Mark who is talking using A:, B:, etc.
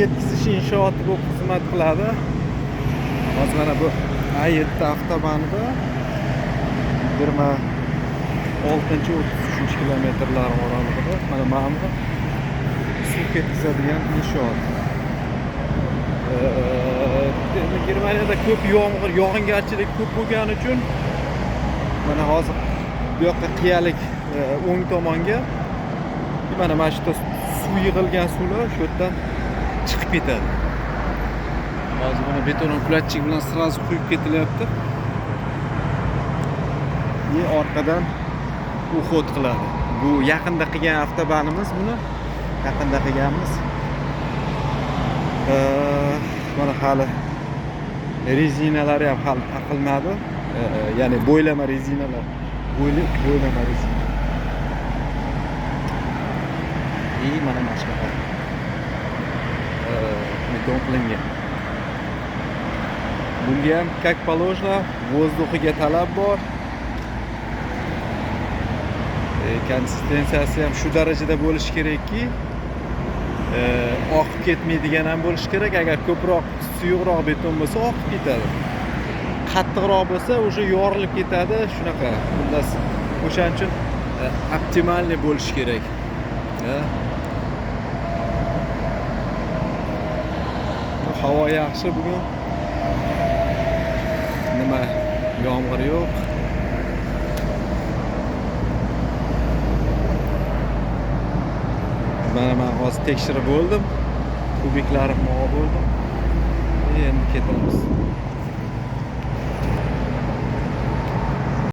A: ketkizish inshooti bu xizmat qiladi. Hozir mana bu A7 avtobanida 26-33 kilometrlar oralig'ida mana bu suv ketkazadigan inshoot. Germaniyada ko'p yomg'ir, yog'ingarchilik ko'p bo'lgani uchun mana hozir bu yoqqa qiyalik o'ng tomonga mana shu yerda suv yig'ilgan suvlar shu yerdan chiqib ketadi. Hozir buni beton uklatchik bilan sразу quyib ketilyapti. Orqadan уход qiladi. Bu yaqinda qilgan avtobanimiz, buni yaqinda qilganmiz. Mana hali rezinalari ham hali taqilmadi. Ya'ni bo'ylama rezinalar. Bo'ylama rezina. Mana mashqa. Beton qilingan. Bunga ham как положено vozduhiga talab bor. Konsistensiyasi ham shu darajada bo'lishi kerakki, oqib ketmaydigan ham bo'lishi kerak. Agar ko'proq suyuqroq beton bo'lsa oqib ketadi. Qattiqroq bo'lsa o'sha yorilib ketadi, shunaqa. Bundan o'shaning uchun optimalniy bo'lishi kerak. Havo yaxshi bugun. Nima, yomg'ir yo'q. Mana men hozir tekshirib bo'ldim. Kubiklarimni olib bo'ldim. Endi ketamiz.